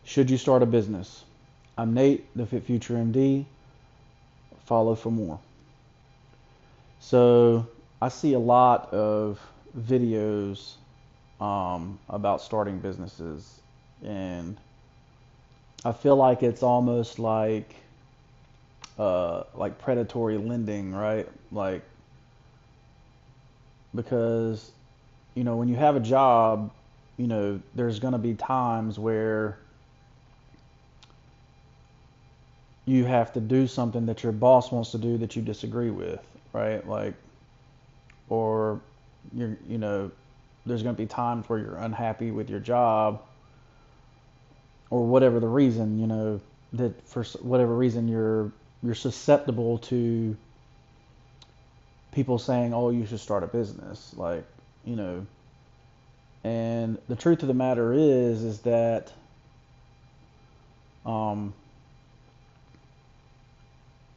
Should you start a business? I'm Nate, the FitFutureMD. Follow for more. So I see a lot of videos about starting businesses, and I feel like it's almost like predatory lending, right? Like, because when you have a job, there's going to be times where you have to do something that your boss wants to do that you disagree with, right? Like, or there's going to be times where you're unhappy with your job, or whatever the reason, that for whatever reason you're susceptible to people saying, "Oh, you should start a business," like, you know. And the truth of the matter is that um,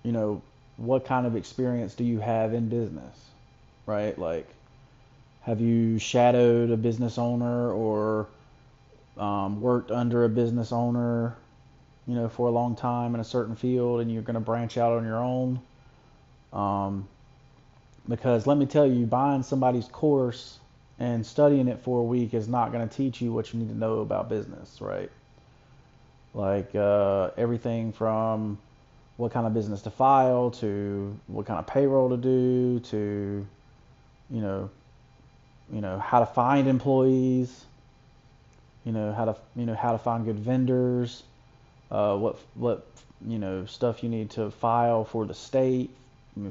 you know, what kind of experience do you have in business, right? Like, have you shadowed a business owner or worked under a business owner, for a long time in a certain field, and you're going to branch out on your own? Um, because let me tell you, buying somebody's course and studying it for a week is not going to teach you what you need to know about business, right? Like everything from what kind of business to file to what kind of payroll to do to you know how to find employees, how to find good vendors, what stuff you need to file for the state,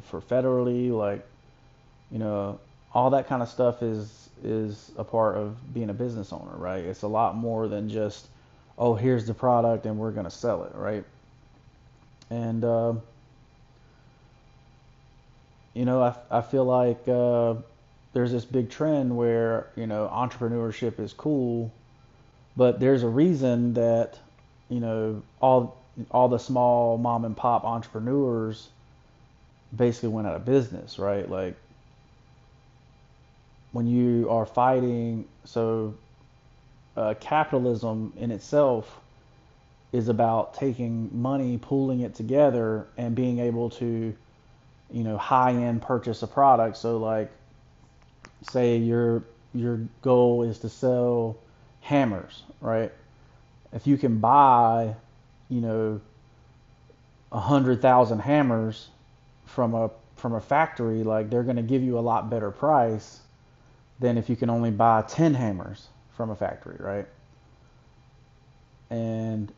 for federally, like, you know all that kind of stuff is a part of being a business owner, right? It's a lot more than just, oh, here's the product and we're going to sell it, right? And I feel like there's this big trend where entrepreneurship is cool, but there's a reason that all the small mom and pop entrepreneurs basically went out of business, right? Like, when you are fighting, so capitalism in itself is about taking money, pooling it together, and being able to high end purchase a product. So, like, say your goal is to sell hammers, right? If you can buy, you know, 100,000 hammers from a factory, like, they're going to give you a lot better price than if you can only buy 10 hammers from a factory, right? And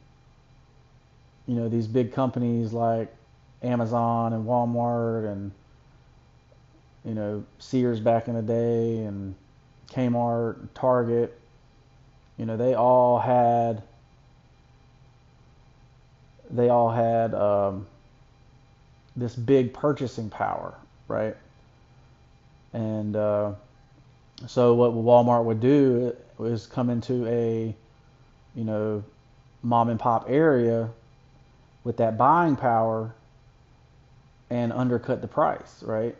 these big companies like Amazon and Walmart and Sears back in the day, and Kmart, and Target, they all had this big purchasing power, right? And so what Walmart would do is come into a you know mom and pop area with that buying power and undercut the price, right?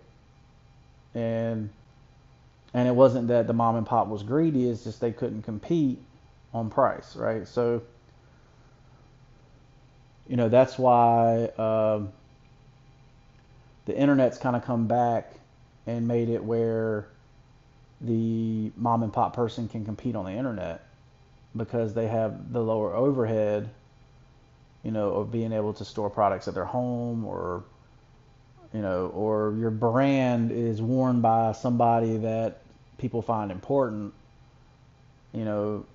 And and it wasn't that the mom and pop was greedy; it's just they couldn't compete on price, right? So that's why the internet's kind of come back and made it where the mom and pop person can compete on the internet because they have the lower overhead, of being able to store products at their home, or your brand is worn by somebody that people find important,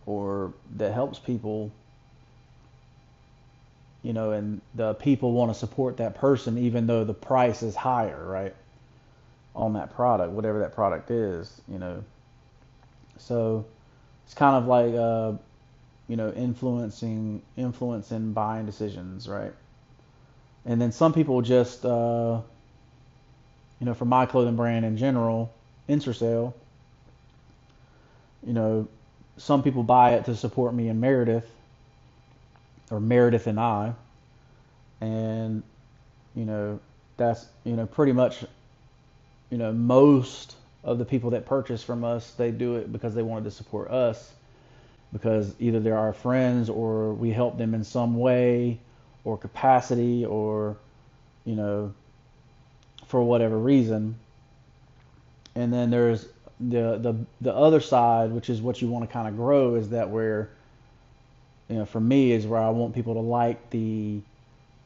or that helps people, and the people want to support that person even though the price is higher, right, on that product, whatever that product is. So it's kind of like influencing buying decisions, right? And then some people just for my clothing brand in general, Ensorsale, you know, some people buy it to support me and Meredith, or Meredith and I, and you know that's pretty much most of the people that purchase from us, they do it because they wanted to support us. because either they're our friends or we help them in some way or capacity, or, you know, for whatever reason. And then there's the other side, which is what you want to kind of grow, is that where, you know, for me, is where I want people to like the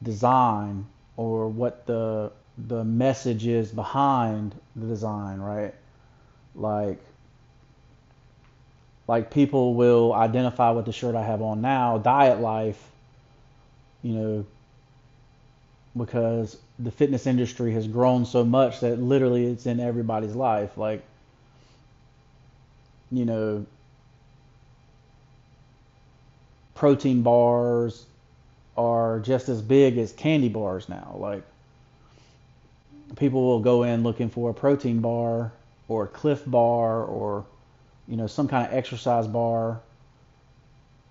design, or what the message is behind the design, right? Like people will identify with the shirt I have on now, Diet Life, you know, because the fitness industry has grown so much that literally it's in everybody's life. Like, you know, protein bars are just as big as candy bars now. Like, people will go in looking for a protein bar or a Cliff bar, or, you know, some kind of exercise bar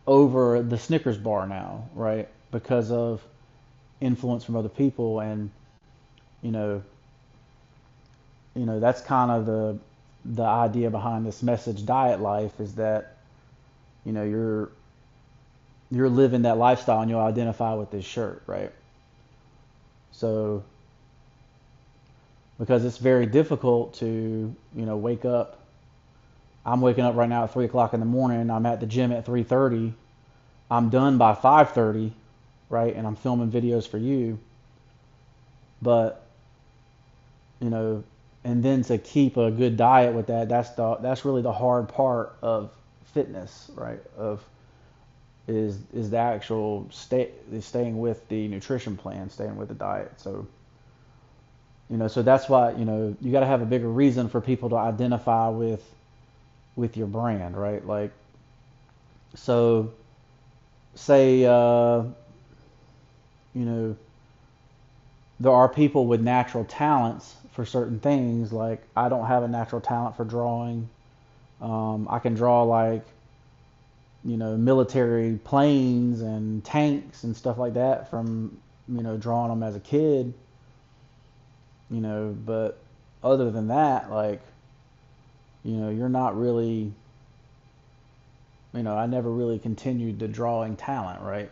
over the Snickers bar now, right? Because of influence from other people. And, you know, that's kind of the idea behind this message, Diet Life, is that, you know, you're living that lifestyle and you'll identify with this shirt, right? So, because it's very difficult to, you know, wake up. I'm waking up right now at 3 o'clock in the morning. I'm at the gym at 3:30. I'm done by 5:30, right? And I'm filming videos for you. But, you know, and then to keep a good diet with that, that's really the hard part of fitness, right? Is the actual staying with the nutrition plan, staying with the diet. So, you know, so that's why, you know, you got to have a bigger reason for people to identify with your brand, right? Like, so say, you know, there are people with natural talents for certain things. Like, I don't have a natural talent for drawing. I can draw, like, you know, military planes and tanks and stuff like that from, you know, drawing them as a kid, you know. But other than that, like, you know, you're not really, you know, I never really continued the drawing talent, right?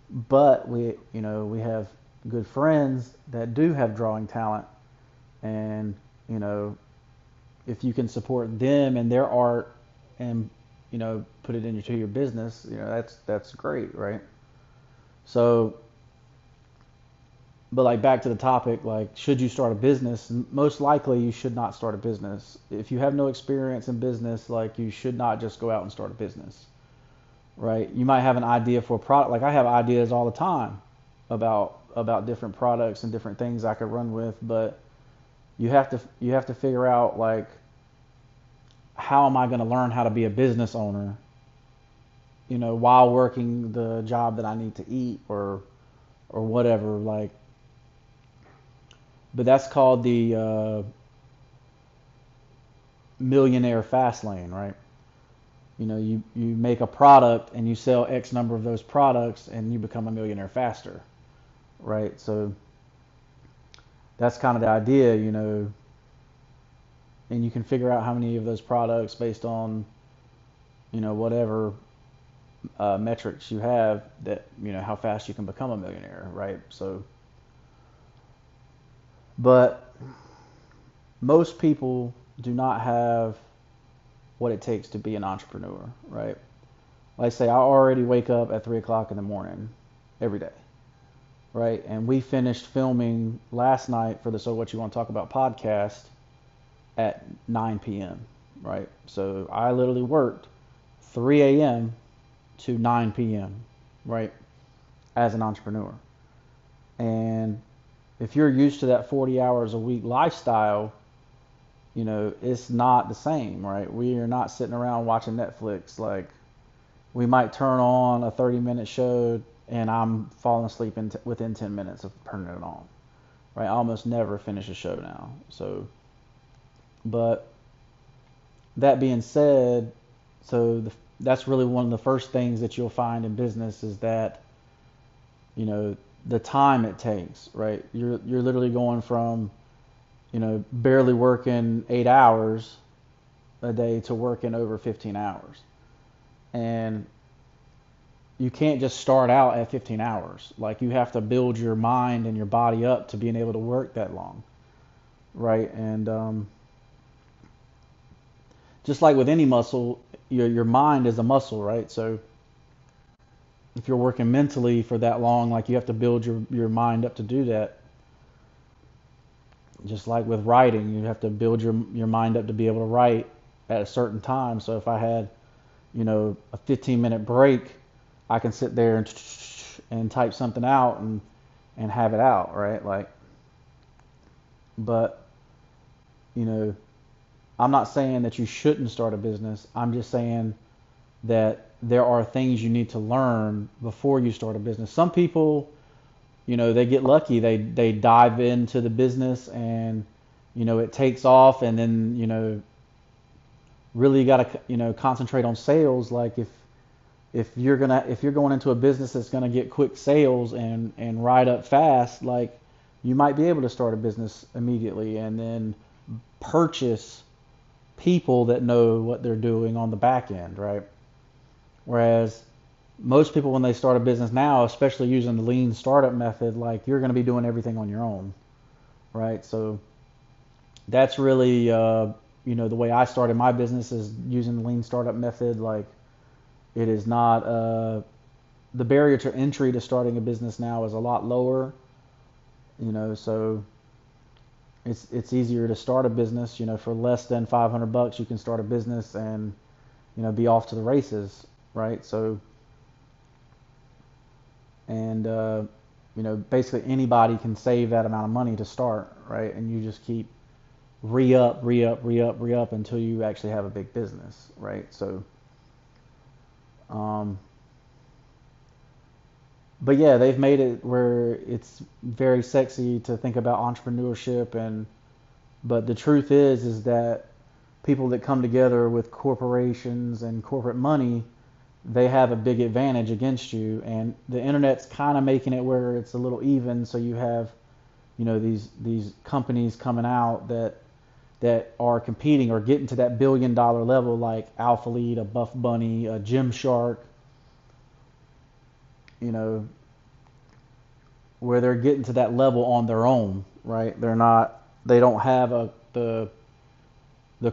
But we, you know, we have good friends that do have drawing talent, and, you know, if you can support them and their art and, you know, put it into your business, you know, that's great, right? So, but like, back to the topic, like, should you start a business? Most likely you should not start a business. If you have no experience in business, like, you should not just go out and start a business, right? You might have an idea for a product. Like, I have ideas all the time about different products and different things I could run with, but you have to figure out, like, how am I going to learn how to be a business owner, you know, while working the job that I need to eat, or whatever, like. But that's called the millionaire fast lane, right? You know, you make a product and you sell X number of those products and you become a millionaire faster, right? So that's kind of the idea, you know. And you can figure out how many of those products based on, you know, whatever metrics you have, that, you know, how fast you can become a millionaire, right? So, but most people do not have what it takes to be an entrepreneur, right? Like I say, I already wake up at 3 o'clock in the morning every day, right? And we finished filming last night for the So What You Want to Talk About podcast at 9 p.m., right? So I literally worked 3 a.m. to 9 p.m., right, as an entrepreneur. And if you're used to that 40 hours a week lifestyle, you know, it's not the same, right? We are not sitting around watching Netflix. Like, we might turn on a 30-minute show and I'm falling asleep within 10 minutes of turning it on, right? I almost never finish a show now. So, but that being said, so that's really one of the first things that you'll find in business, is that, you know, the time it takes, right? You're literally going from, you know, barely working 8 hours a day to working over 15 hours. And you can't just start out at 15 hours. Like, you have to build your mind and your body up to being able to work that long, right? And just like with any muscle, your mind is a muscle, right? So if you're working mentally for that long, like, you have to build your mind up to do that. Just like with writing, you have to build your mind up to be able to write at a certain time. So if I had, a 15-minute break, I can sit there and type something out and have it out, right? Like, but, I'm not saying that you shouldn't start a business. I'm just saying that there are things you need to learn before you start a business. Some people, they get lucky. They dive into the business and, it takes off, and then, really got to, concentrate on sales. Like, if you're going into a business that's going to get quick sales and ride up fast, like, you might be able to start a business immediately and then purchase people that know what they're doing on the back end, right? Whereas most people, when they start a business now, especially using the lean startup method, like, you're going to be doing everything on your own, right? So that's really, the way I started my business is using the lean startup method. Like, it is not, the barrier to entry to starting a business now is a lot lower, so it's easier to start a business, for less than $500 you can start a business and, be off to the races, right? So, and, basically anybody can save that amount of money to start, right? And you just keep re-up until you actually have a big business, right? So, but yeah, they've made it where it's very sexy to think about entrepreneurship, but the truth is that people that come together with corporations and corporate money, they have a big advantage against you, and the internet's kind of making it where it's a little even. So you have, these companies coming out that are competing or getting to that billion-dollar level, like Alpha Lead, a Buff Bunny, a Gymshark, where they're getting to that level on their own, right? They don't have the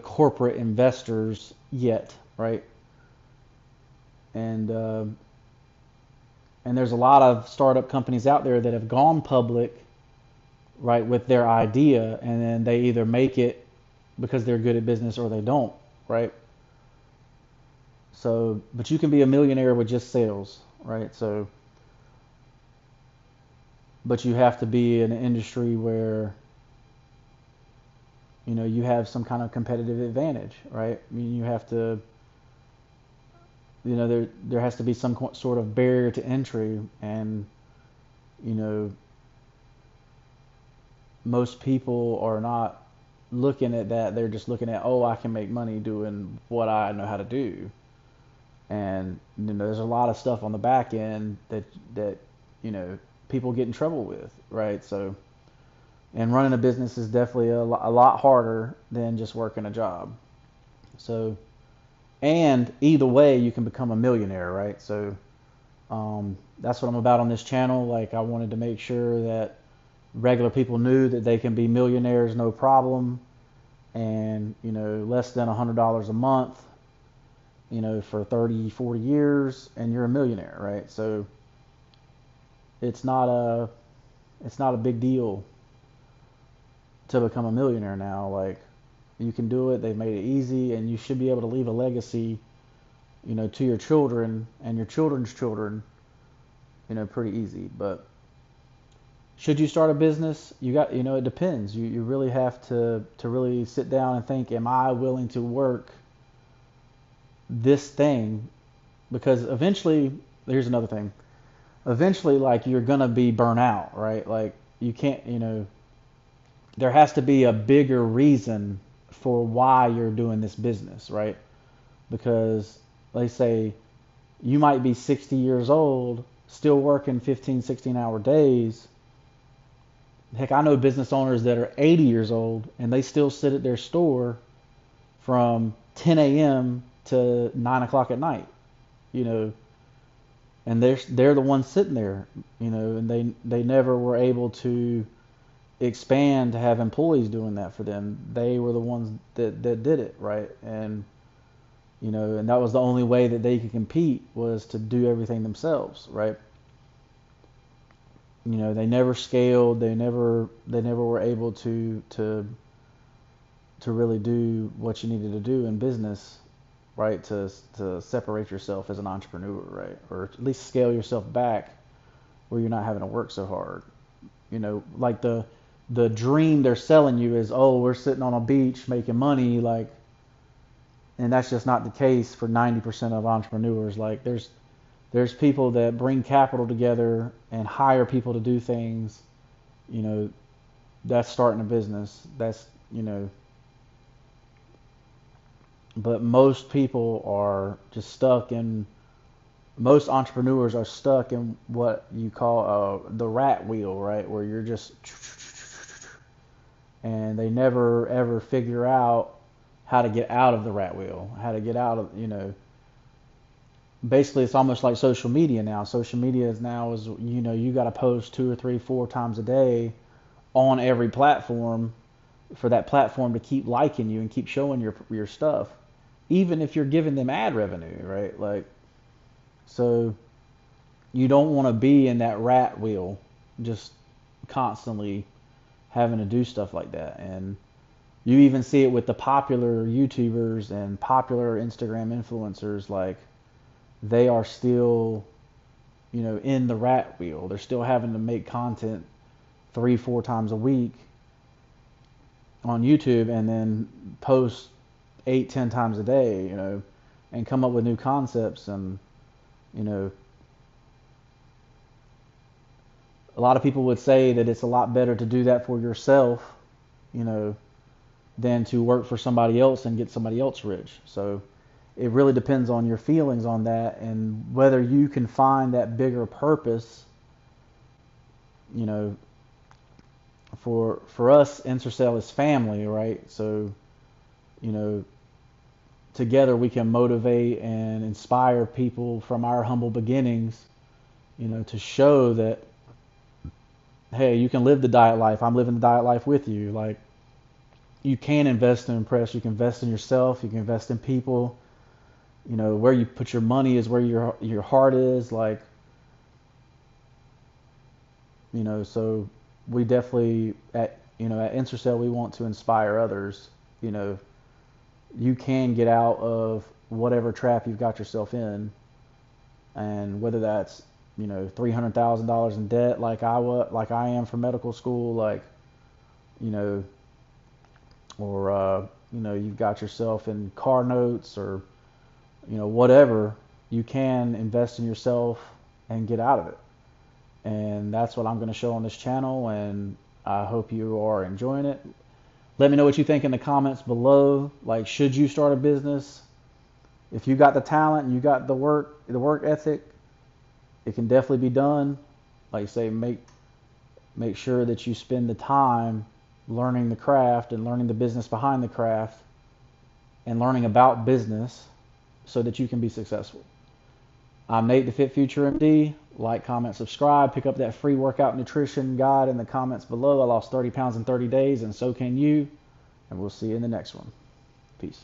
corporate investors yet, right? And there's a lot of startup companies out there that have gone public, right, with their idea, and then they either make it because they're good at business or they don't, right? So, but you can be a millionaire with just sales, right? So, but you have to be in an industry where, you have some kind of competitive advantage, right? I mean, you have to, there has to be some sort of barrier to entry, and, most people are not looking at that. They're just looking at, oh, I can make money doing what I know how to do. And, there's a lot of stuff on the back end that people get in trouble with, right? So, and running a business is definitely a lot harder than just working a job. So, and either way, you can become a millionaire, right? So, that's what I'm about on this channel. Like, I wanted to make sure that regular people knew that they can be millionaires, no problem, and, less than $100 a month, for 30, 40 years, and you're a millionaire, right? So, it's not a big deal to become a millionaire now. Like, you can do it. They've made it easy, and you should be able to leave a legacy, to your children and your children's children, pretty easy. But should you start a business? It depends. You really have to really sit down and think, am I willing to work this thing? Because eventually, here's another thing. Eventually, like, you're gonna be burnt out, right? Like, you can't, there has to be a bigger reason for why you're doing this business, right? Because they say you might be 60 years old, still working 15, 16-hour days. Heck, I know business owners that are 80 years old and they still sit at their store from 10 a.m. to 9 o'clock at night, you know, and they're the ones sitting there, you know, and they never were able to expand to have employees doing that for them. They were the ones that did it, right? And you know, and that was the only way that they could compete, was to do everything themselves, right? You know, they never scaled, they never were able to really do what you needed to do in business, right? To separate yourself as an entrepreneur, right? Or at least scale yourself back where you're not having to work so hard. You know, like the dream they're selling you is, oh, we're sitting on a beach making money, like, and that's just not the case for 90% of entrepreneurs. Like, there's people that bring capital together and hire people to do things. You know, that's starting a business. That's, you know, but most people are just stuck in, most entrepreneurs are stuck in what you call the rat wheel, right? Where you're just, and they never ever figure out how to get out of the rat wheel, how to get out of, you know, basically it's almost like social media now. Social media is now is, you know, you got to post 2 or 3, 4 times a day on every platform for that platform to keep liking you and keep showing your stuff, even if you're giving them ad revenue, right? Like, so you don't want to be in that rat wheel, just constantly having to do stuff like that. And you even see it with the popular YouTubers and popular Instagram influencers. Like, they are still, you know, in the rat wheel. They're still having to make content 3, 4 times a week on YouTube, and then post 8, 10 times a day, you know, and come up with new concepts. And, you know, a lot of people would say that it's a lot better to do that for yourself, you know, than to work for somebody else and get somebody else rich. So it really depends on your feelings on that, and whether you can find that bigger purpose. You know, for us, Ensorsale is family, right? So, you know, together we can motivate and inspire people from our humble beginnings, you know, to show that, hey, you can live the diet life. I'm living the diet life with you. Like, you can invest to impress. You can invest in yourself. You can invest in people. You know, where you put your money is where your heart is. Like, you know, so we definitely at Ensorsale, we want to inspire others. You know, you can get out of whatever trap you've got yourself in, and whether that's, you know, $300,000 in debt, like I am for medical school, like, you know, or you know, you've got yourself in car notes, or, you know, whatever, you can invest in yourself and get out of it. And that's what I'm going to show on this channel, and I hope you are enjoying it. Let me know what you think in the comments below. Like, should you start a business? If you got the talent and you got the work ethic, it can definitely be done. Like I say, make sure that you spend the time learning the craft and learning the business behind the craft and learning about business so that you can be successful. I'm Nate, the Fit Future MD. Like, comment, subscribe. Pick up that free workout nutrition guide in the comments below. I lost 30 pounds in 30 days, and so can you. And we'll see you in the next one. Peace.